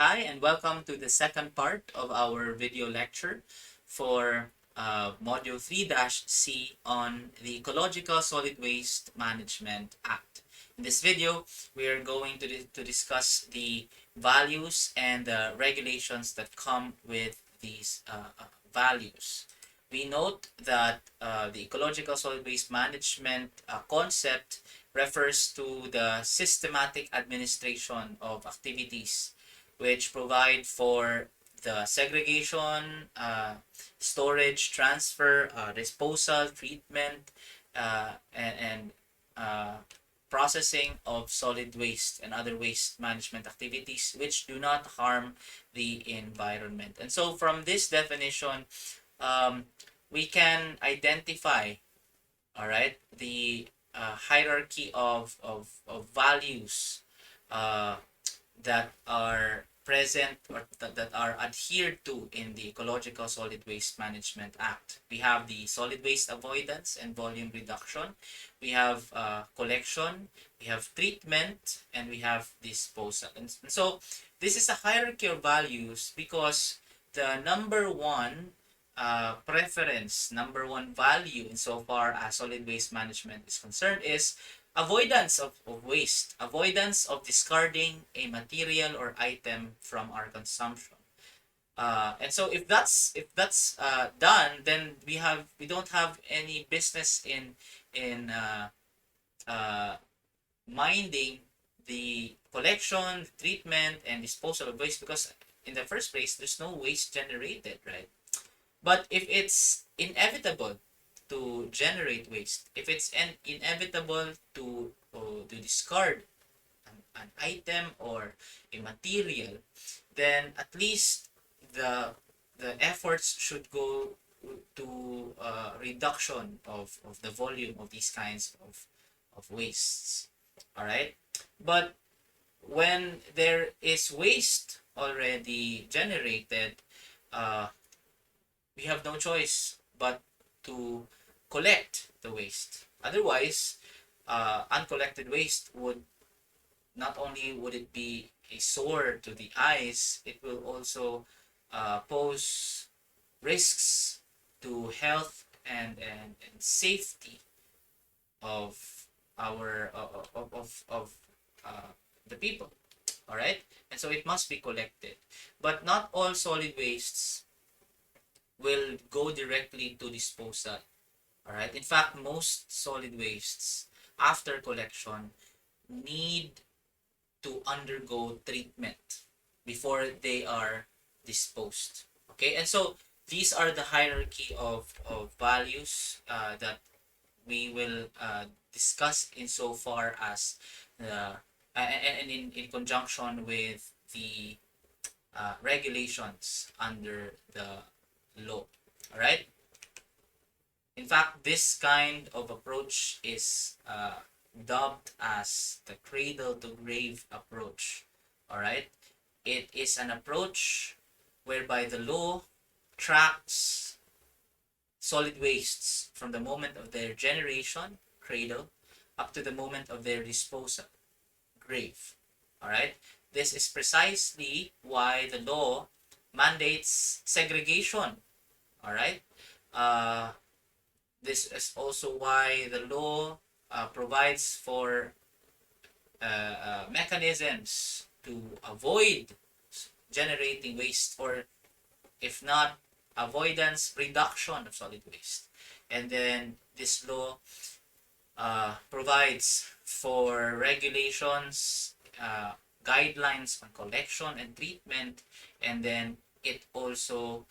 Hi, and welcome to the second part of our video lecture for Module 3-C on the Ecological Solid Waste Management Act. In this video, we are going to discuss the values and the regulations that come with these values. We note that the ecological solid waste management concept refers to the systematic administration of activities which provide for the segregation, storage, transfer, disposal, treatment, and processing of solid waste and other waste management activities which do not harm the environment. And so, from this definition, um, we can identify, all right, the hierarchy of values uh, that are present or that are adhered to in the Ecological Solid Waste Management Act. We have the solid waste avoidance and volume reduction. We have collection, we have treatment, and we have disposal. And so this is a hierarchy of values because the number one preference, number one value insofar as solid waste management is concerned is avoidance of waste, avoidance of discarding a material or item from our consumption. And so if that's done, then we don't have any business in uh, minding the collection, treatment, and disposal of waste because in the first place there's no waste generated, right? But if it's inevitable to generate waste, if it's inevitable to discard an item or a material, then at least the the efforts should go to reduction of the volume of these kinds of wastes. All right, but when there is waste already generated, uh, we have no choice but to collect the waste. Otherwise, uncollected waste would not only would it be a sore to the eyes, it will also pose risks to health and safety of our of the people. All right, and so it must be collected, but not all solid wastes will go directly to disposal. All right. In fact, most solid wastes after collection need to undergo treatment before they are disposed. Okay, and so these are the hierarchy of values that we will discuss insofar as and in conjunction with the regulations under the law. All right. In fact, this kind of approach is dubbed as the cradle to grave approach. All right. It is an approach whereby the law tracks solid wastes from the moment of their generation, cradle, up to the moment of their disposal, grave. All right. This is precisely why the law mandates segregation. All right. Uh, This is also why the law provides for mechanisms to avoid generating waste, or if not avoidance, reduction of solid waste. And then this law provides for regulations, guidelines on collection and treatment, and then it also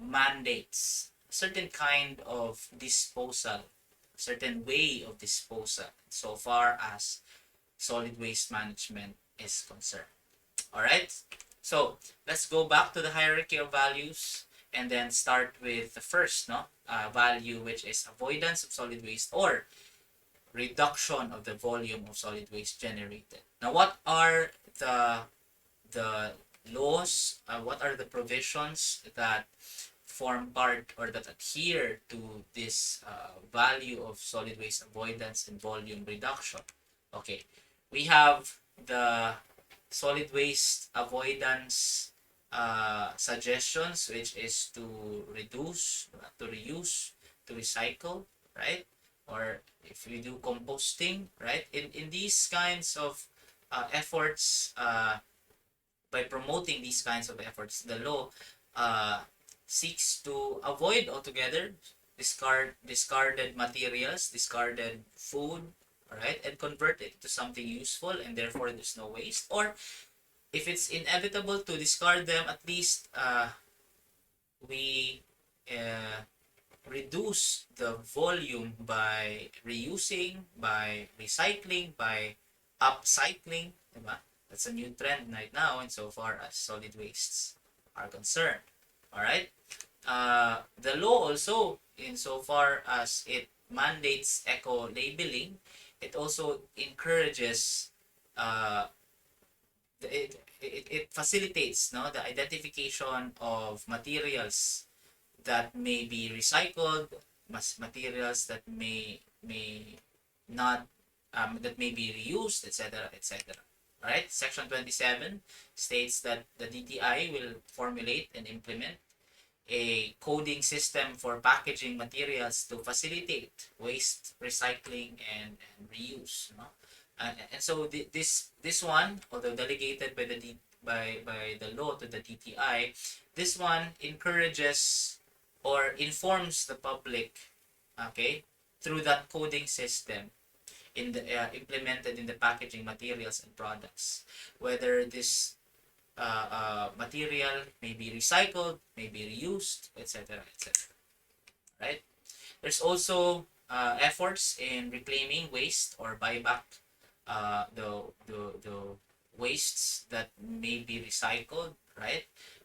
mandates certain kind of disposal, certain way of disposal, so far as solid waste management is concerned. All right. So let's go back to the hierarchy of values and then start with the first value, which is avoidance of solid waste or reduction of the volume of solid waste generated. Now, what are the laws? What are the provisions that form part or that adhere to this value of solid waste avoidance and volume reduction? Okay, we have the solid waste avoidance suggestions, which is to reduce, to reuse, to recycle, right? Or if we do composting, right? In these kinds of efforts, by promoting these kinds of efforts, the law uh, seeks to avoid altogether discarded materials, discarded food, all right, and convert it to something useful, and therefore there's no waste. Or if it's inevitable to discard them, at least we uh, reduce the volume by reusing, by recycling, by upcycling, diba? That's a new trend right now insofar as solid wastes are concerned. All right. The law also, insofar as it mandates eco labeling, it also encourages uh, it facilitates, no, the identification of materials that may be recycled, materials that may not that may be reused, etc., etc. All right. Section 27 states that the DTI will formulate and implement a coding system for packaging materials to facilitate waste recycling and reuse. No? And so this one, although delegated by by the law to the DTI, this one encourages or informs the public, okay, through that coding system in the implemented in the packaging materials and products, whether this material may be recycled, may be reused, etc., etc. Right? There's also efforts in reclaiming waste or buyback the wastes that may be recycled. Right?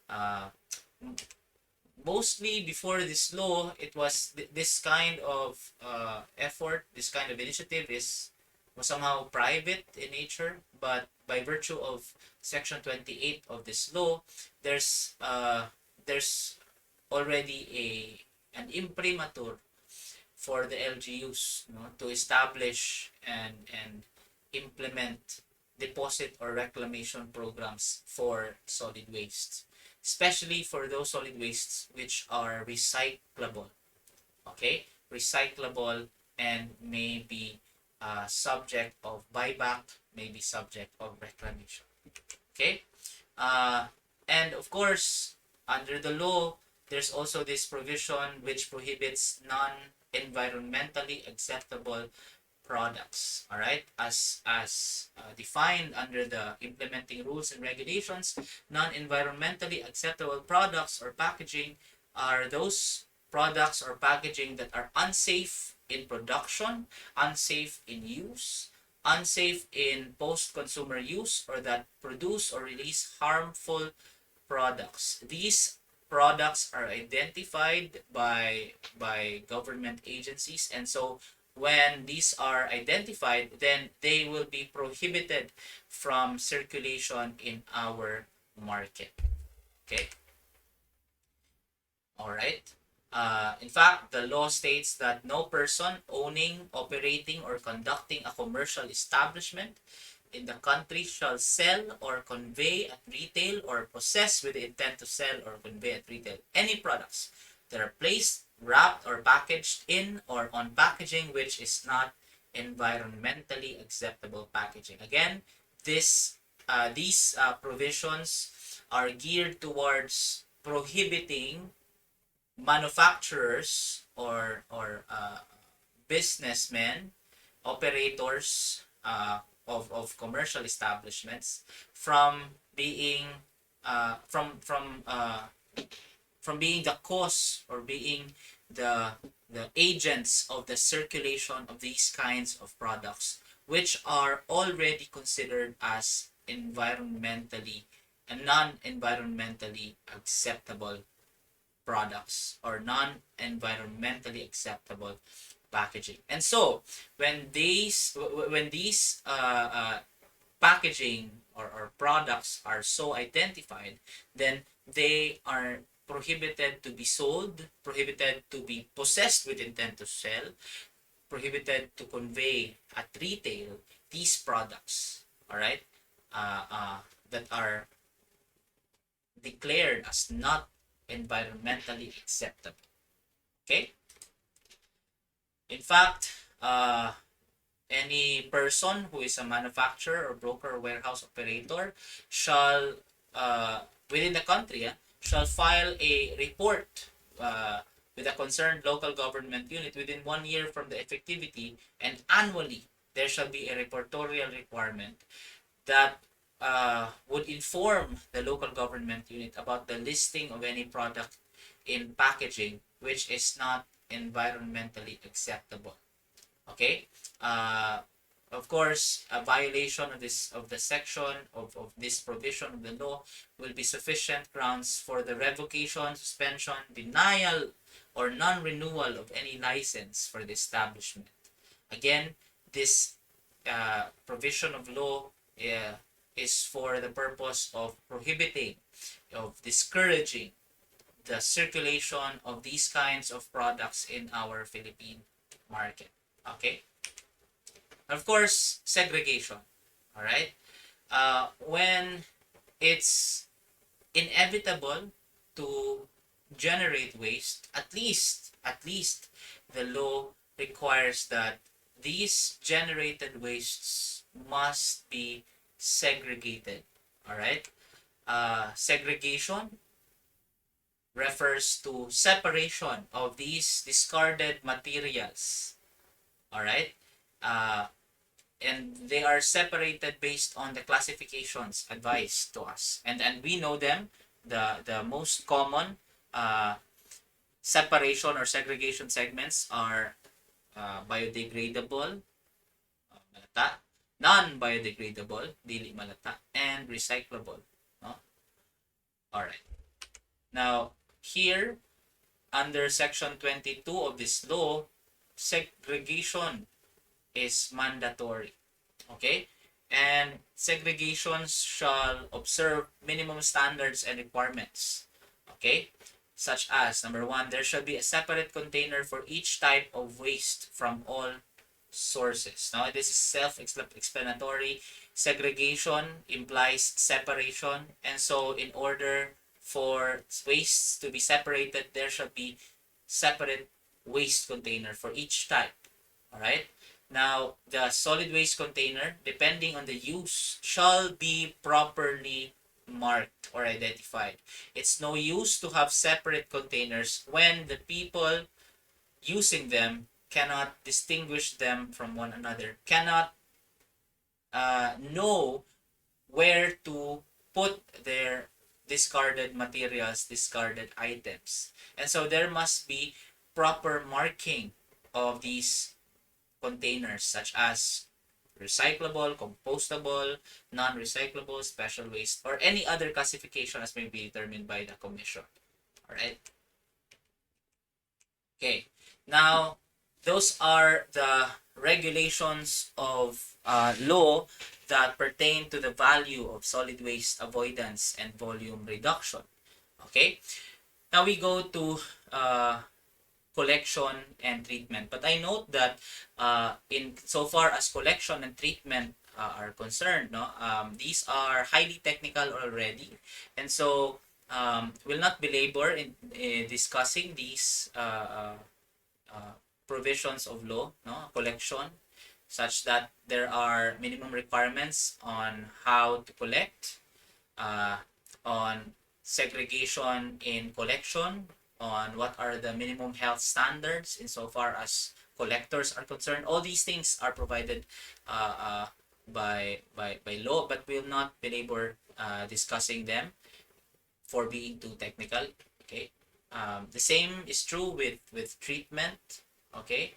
Uh, Mostly before this law, it was this kind of effort, this kind of initiative was somehow private in nature, but by virtue of Section 28 of this law, there's already an imprimatur for the LGUs, no, to establish and implement deposit or reclamation programs for solid waste, especially for those solid wastes which are recyclable. Okay, recyclable and may be subject of buyback, may be subject of reclamation. Okay, uh, and of course, under the law, there's also this provision which prohibits non-environmentally acceptable products. All right, as defined under the implementing rules and regulations, non-environmentally acceptable products or packaging are those products or packaging that are unsafe in production, unsafe in use, unsafe in post-consumer use, or that produce or release harmful products. These products are identified by government agencies, and so when these are identified, then they will be prohibited from circulation in our market. Okay. All right. In fact, the law states that no person owning, operating, or conducting a commercial establishment in the country shall sell or convey at retail or possess with the intent to sell or convey at retail any products that are placed, wrapped, or packaged in or on packaging which is not environmentally acceptable packaging. Again, these provisions are geared towards prohibiting manufacturers or businessmen, operators of commercial establishments from being from being the cause or being the agents of the circulation of these kinds of products, which are already considered as environmentally and non-environmentally acceptable products or non-environmentally acceptable packaging. And so when these packaging or products are so identified, then they are prohibited to be sold, prohibited to be possessed with intent to sell, prohibited to convey at retail these products. All right. Uh, uh, that are declared as not environmentally acceptable. Okay? In fact, any person who is a manufacturer or broker or warehouse operator shall, within the country, shall file a report with a concerned local government unit within 1 year from the effectivity, and annually there shall be a reportorial requirement that would inform the local government unit about the listing of any product in packaging which is not environmentally acceptable. Okay. uh, of course, a violation of the section of this provision of the law will be sufficient grounds for the revocation, suspension, denial, or non-renewal of any license for the establishment. Again, this provision of law is for the purpose of prohibiting, of discouraging the circulation of these kinds of products in our Philippine market. Okay. Of course, segregation. All right. When it's inevitable to generate waste, at least the law requires that these generated wastes must be segregated. All right. Segregation refers to separation of these discarded materials. All right. Uh, and they are separated based on the classifications advised to us, and we know them. The most common uh, separation or segregation segments are biodegradable, malata, non-biodegradable, dili malata, and recyclable. No? All right. Now, here, under Section 22 of this law, segregation is mandatory. Okay? And segregations shall observe minimum standards and requirements. Okay? Such as, number one, there shall be a separate container for each type of waste from all sources. Now, this is self-explanatory. Segregation implies separation, and so in order for wastes to be separated, there shall be separate waste container for each type. All right. Now, the solid waste container, depending on the use, shall be properly marked or identified. It's no use to have separate containers when the people using them cannot distinguish them from one another, cannot know where to put their discarded materials, discarded items. And so there must be proper marking of these containers, such as recyclable, compostable, non-recyclable, special waste, or any other classification as may be determined by the commission. All right. Okay. Now, those are the regulations of law that pertain to the value of solid waste avoidance and volume reduction. Okay. Now we go to collection and treatment. But I note that in so far as collection and treatment are concerned, no, these are highly technical already, and so will not belabor in discussing these provisions of law, no, collection, such that there are minimum requirements on how to collect, uh, on segregation in collection, on what are the minimum health standards insofar as collectors are concerned. All these things are provided by law, but we'll not belabor discussing them for being too technical. Okay. The same is true with treatment. Okay.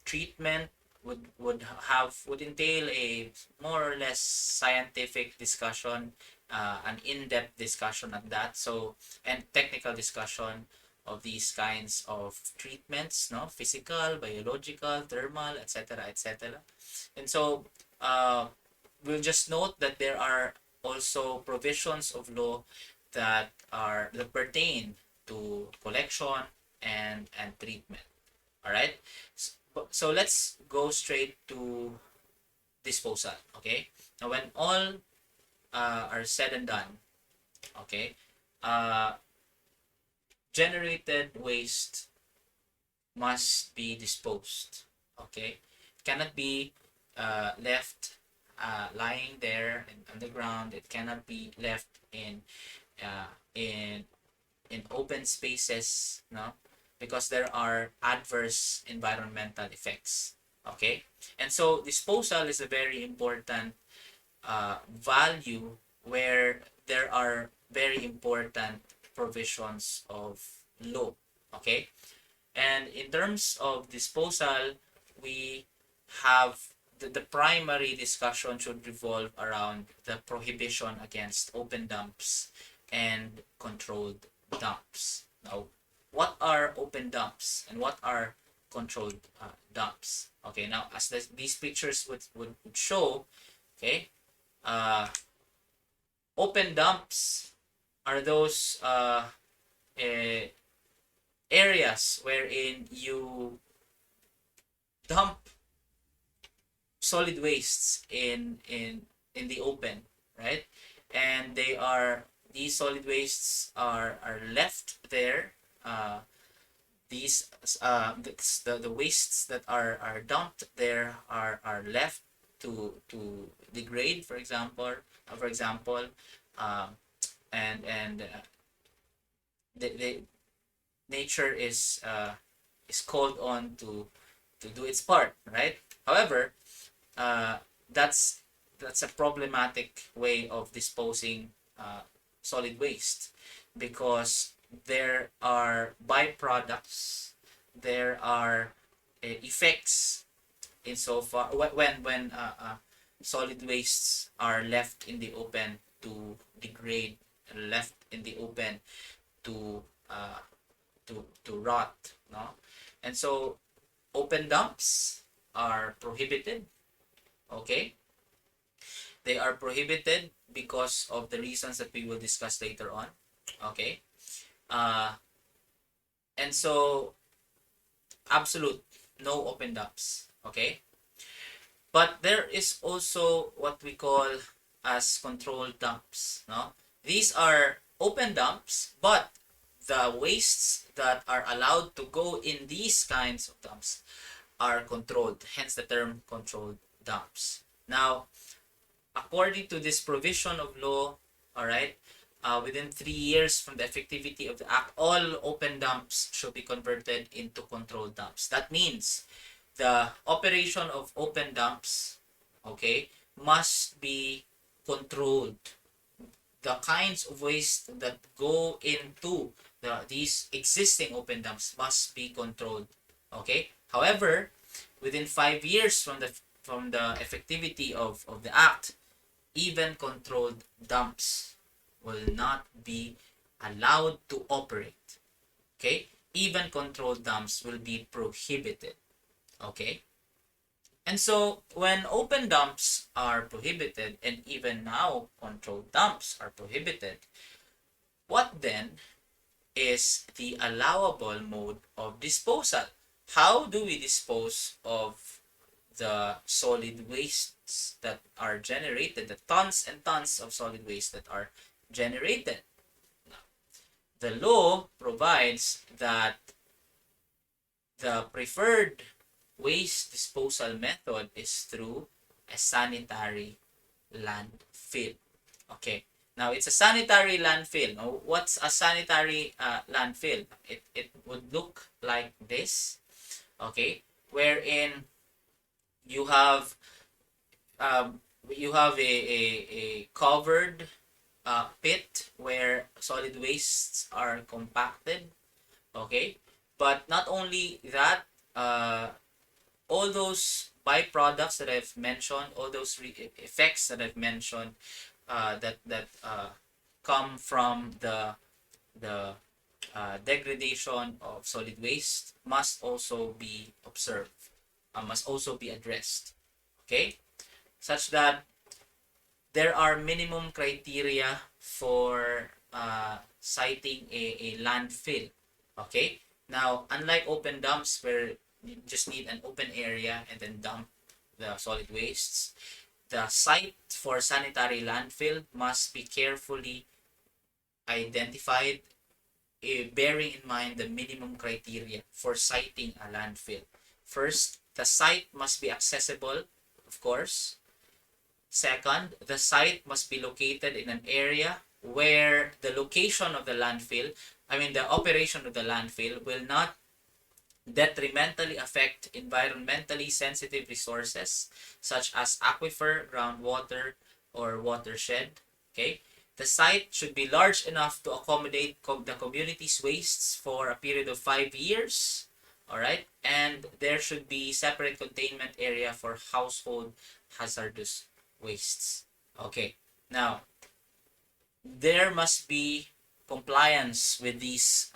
Treatment would entail a more or less scientific discussion, an in-depth discussion at that. So, and technical discussion of these kinds of treatments, no, physical, biological, thermal, etc., etc. And so, we'll just note that there are also provisions of law that pertain to collection and treatment. All right. So let's go straight to disposal. Okay. Now, when all are said and done, okay, uh, generated waste must be disposed. Okay, it cannot be left lying there and on the ground. It cannot be left uh, in in open spaces, no, because there are adverse environmental effects. Okay, and so disposal is a very important value where there are very important provisions of law. Okay, and in terms of disposal, we have the primary discussion should revolve around the prohibition against open dumps and controlled dumps. Now, what are open dumps and what are controlled dumps? Okay, now as these pictures would show, okay, uh, open dumps are those eh, areas wherein you dump solid wastes in the open, right? And these solid wastes are left there. These the wastes that are dumped there are left to degrade, for example, um, and the nature is called on to do its part, right? However, uh, that's that's a problematic way of disposing solid waste, because there are byproducts, there are effects insofar when solid wastes are left in the open to degrade, left in the open to uh, to rot, no, and so open dumps are prohibited. Okay, they are prohibited because of the reasons that we will discuss later on. Okay, uh, and so absolute no open dumps. Okay, but there is also what we call as controlled dumps. No, these are open dumps, but the wastes that are allowed to go in these kinds of dumps are controlled, hence the term controlled dumps. Now, according to this provision of law, all right, within 3 years from the effectivity of the act, all open dumps should be converted into controlled dumps. That means the operation of open dumps, okay, must be controlled. The kinds of waste that go into these existing open dumps must be controlled. Okay. However, within 5 years from the effectivity of the act, even controlled dumps will not be allowed to operate. Okay? Even controlled dumps will be prohibited. Okay? And so when open dumps are prohibited, and even now controlled dumps are prohibited, what then is the allowable mode of disposal? How do we dispose of the solid wastes that are generated, the tons and tons of solid waste that are generated? The law provides that the preferred waste disposal method is through a sanitary landfill. Okay. Now, it's a sanitary landfill. Now, what's a sanitary landfill? It would look like this. Okay. Wherein you have a covered pit where solid wastes are compacted. Okay. But not only that, uh, all those byproducts that I've mentioned, all those effects that I've mentioned, that come from the degradation of solid waste must also be observed, must also be addressed. Okay, such that there are minimum criteria for citing a landfill. Okay, now unlike open dumps where you just need an open area and then dump the solid wastes, the site for sanitary landfill must be carefully identified, bearing in mind the minimum criteria for siting a landfill. First, the site must be accessible, of course. Second, the site must be located in an area where the location of the landfill, I mean the operation of the landfill, will not detrimentally affect environmentally sensitive resources such as aquifer, groundwater, or watershed. Okay, the site should be large enough to accommodate the community's wastes for a period of 5 years. All right, and there should be separate containment area for household hazardous wastes. Okay, now there must be compliance with these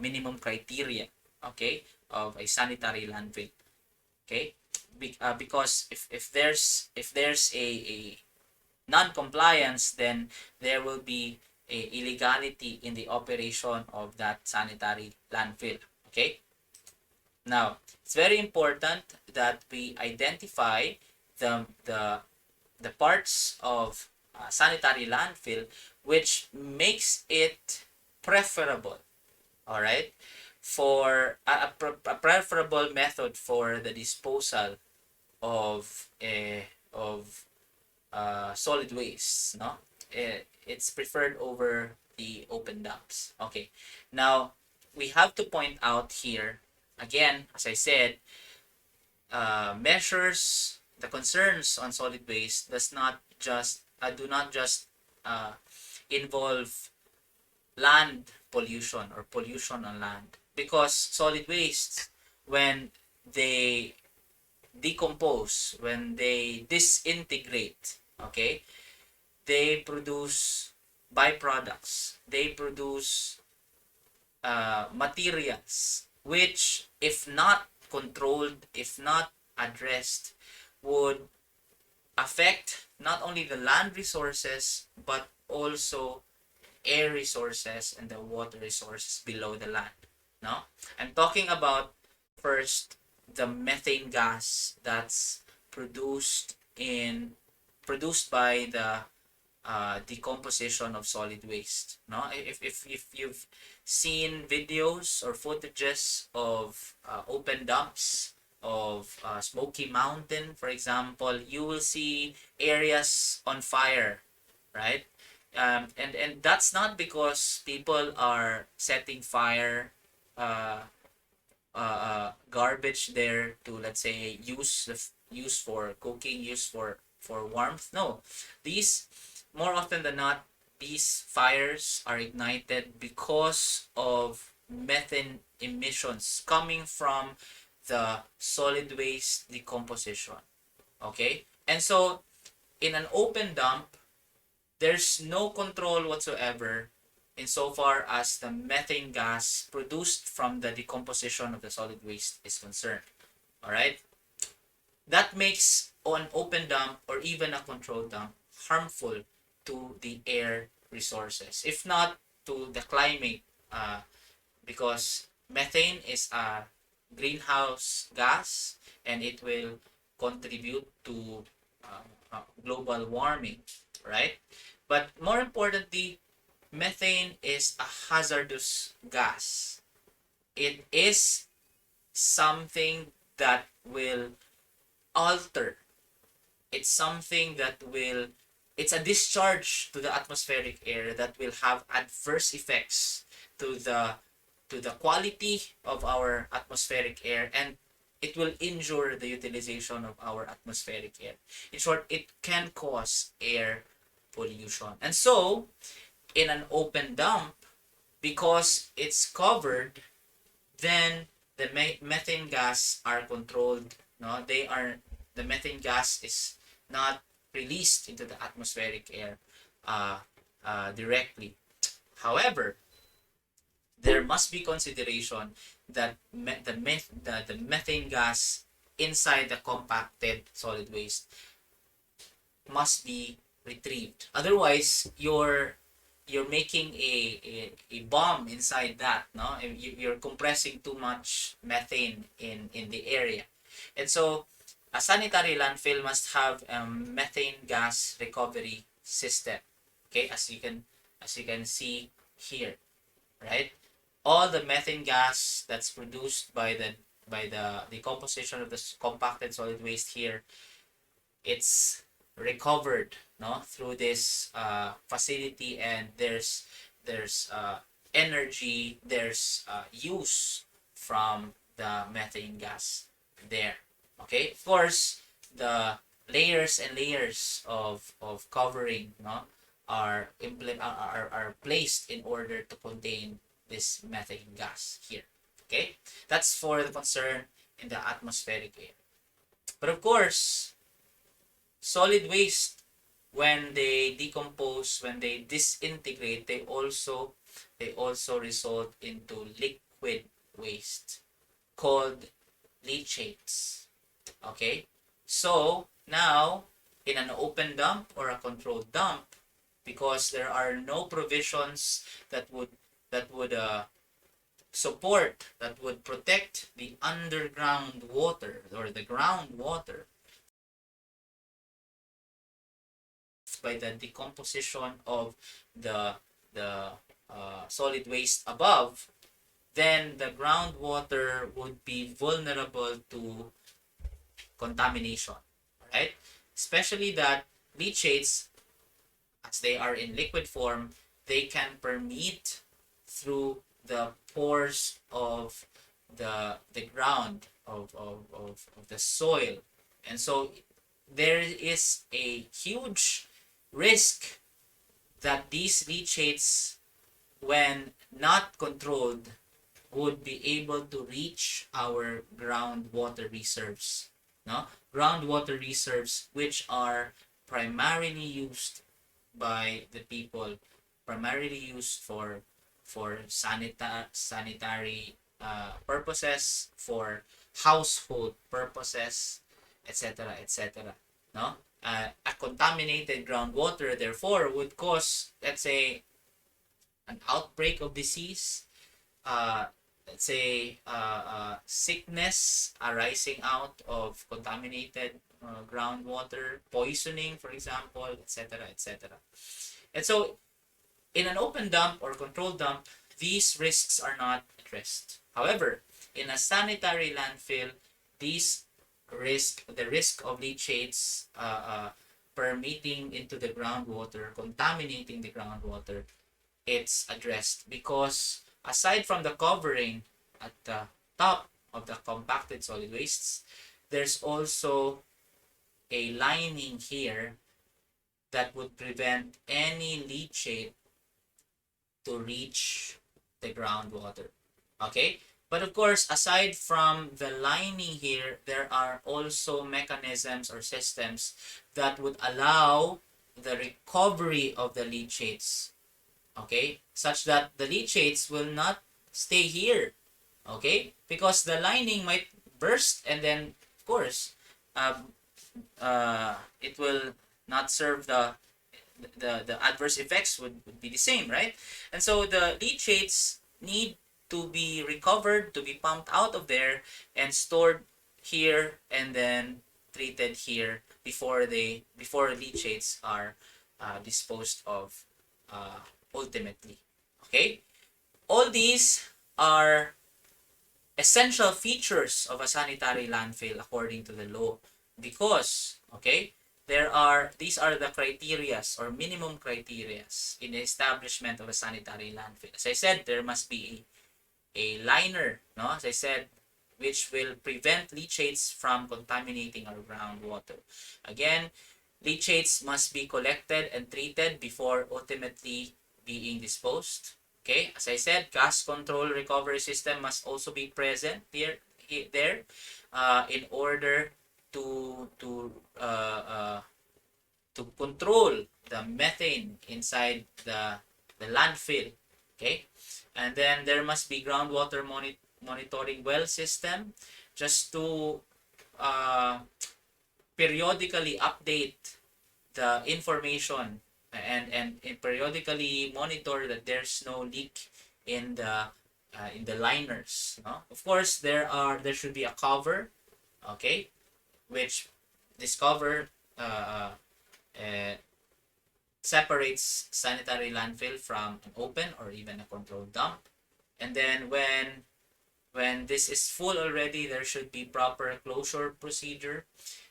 minimum criteria, okay, of a sanitary landfill. Okay, because if there's a non-compliance, then there will be a illegality in the operation of that sanitary landfill. Okay, now it's very important that we identify the parts of sanitary landfill which makes it preferable, all right, for a preferable method for the disposal of solid waste, no, it's preferred over the open dumps. Okay, now we have to point out here again, as I said, measures the concerns on solid waste does not just do not just uh, involve land pollution or pollution on land, because solid wastes, when they decompose, when they disintegrate, okay, they produce byproducts, they produce materials which, if not controlled, if not addressed, would affect not only the land resources but also air resources and the water resources below the land. No, I'm talking about first the methane gas that's produced in produced by the decomposition of solid waste. No, if you've seen videos or footages of open dumps of Smoky Mountain, for example, you will see areas on fire, right? And that's not because people are setting fire garbage there to, let's say, use for cooking, use for warmth. No, these, more often than not, these fires are ignited because of methane emissions coming from the solid waste decomposition. Okay, and so in an open dump, there's no control whatsoever insofar as the methane gas produced from the decomposition of the solid waste is concerned. All right, that makes an open dump or even a controlled dump harmful to the air resources, if not to the climate, because methane is a greenhouse gas and it will contribute to global warming, right? But more importantly, methane is a hazardous gas. It is something that will alter. It's something that will, it's a discharge to the atmospheric air that will have adverse effects to the quality of our atmospheric air, and it will injure the utilization of our atmospheric air. In short, it can cause air pollution. And so, in an open dump, because it's covered, then the methane gas are controlled. No, the methane gas is not released into the atmospheric air directly. However, there must be consideration that the methane gas inside the compacted solid waste must be retrieved. Otherwise, you're making a bomb inside that. No, you're compressing too much methane in the area, and so a sanitary landfill must have a methane gas recovery system. Okay, as you can see here, right? All the methane gas that's produced by the decomposition of the compacted solid waste here, it's recovered, no, through this facility, and there's energy, there's use from the methane gas there. Okay, of course, the layers and layers of covering, no, are placed in order to contain this methane gas here. Okay, that's for the concern in the atmospheric air. But of course, solid waste, when they decompose, when they disintegrate, they also result into liquid waste called leachates. Okay, so now in an open dump or a controlled dump, because there are no provisions that would support, that would protect the underground water or the groundwater by the decomposition of the solid waste above, then the groundwater would be vulnerable to contamination, right? Especially that leachates, as they are in liquid form, they can permeate through the pores of the ground of the soil. And so there is a huge risk that these leachates, when not controlled, would be able to reach our groundwater reserves. No? Groundwater reserves which are primarily used by the people, primarily used for sanitary purposes, for household purposes, etc., etc. No, a contaminated groundwater, therefore, would cause, let's say, an outbreak of disease, uh, let's say, sickness arising out of contaminated groundwater, poisoning, for example, etc., etc. And so, in an open dump or controlled dump, these risks are not addressed. However, in a sanitary landfill, the risk of leachates permeating into the groundwater, contaminating the groundwater, it's addressed, because aside from the covering at the top of the compacted solid wastes, there's also a lining here that would prevent any leachate to reach the groundwater. Okay? But of course, aside from the lining here, there are also mechanisms or systems that would allow the recovery of the leachates. Okay? Such that the leachates will not stay here. Okay? Because the lining might burst, and then, of course, it will not serve the adverse effects would be the same, right? And so the leachates need to be recovered, to be pumped out of there and stored here, and then treated here before leachates are disposed of ultimately. Okay, all these are essential features of a sanitary landfill according to the law, because, okay, these are the criterias or minimum criterias in the establishment of a sanitary landfill. As I said, there must be a liner, no, as I said, which will prevent leachates from contaminating our groundwater. Again, leachates must be collected and treated before ultimately being disposed. Okay, as I said, gas control recovery system must also be present there, in order to control the methane inside the landfill. Okay, and then there must be groundwater monitoring well system, just to uh, periodically update the information, and periodically monitor that there's no leak in the liners. No? Of course, there should be a cover. Okay, which discover uh, separates sanitary landfill from an open or even a controlled dump. And then when this is full already, there should be proper closure procedure.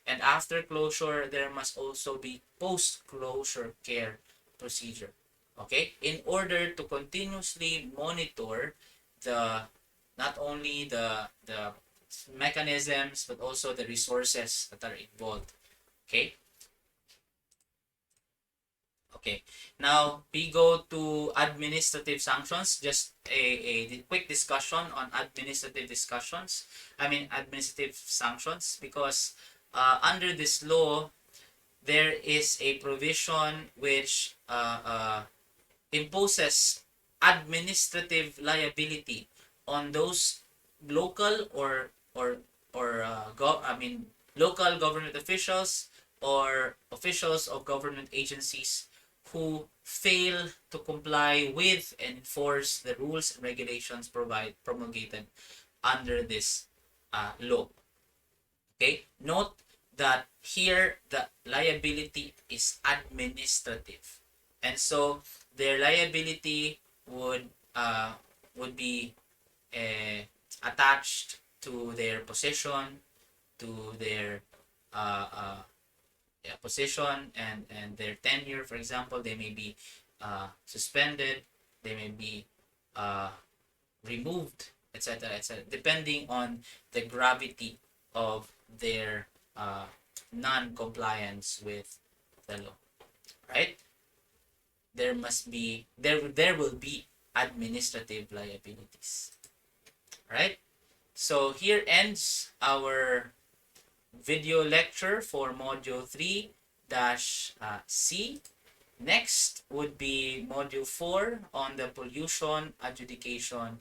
And after closure, there must also be post-closure care procedure. Okay? In order to continuously monitor the not only the mechanisms but also the resources that are involved. Okay? Okay. Now we go to administrative sanctions. Just a quick discussion on administrative discussions. I mean administrative sanctions, because under this law there is a provision which imposes administrative liability on those local I mean local government officials or officials of government agencies who fail to comply with and enforce the rules and regulations promulgated under this law. Okay, note that here the liability is administrative, and so their liability would be uh, attached to their position, to their uh, uh, position and their tenure. For example, they may be suspended, they may be uh, removed, etc., etc., depending on the gravity of their non-compliance with the law. Right? There will be administrative liabilities. Right? So here ends our video lecture for module 3-C. Next would be module 4 on the pollution adjudication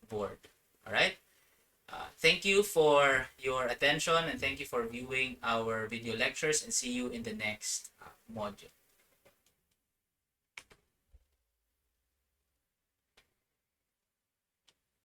board. All right. Thank you for your attention and thank you for viewing our video lectures, and see you in the next module.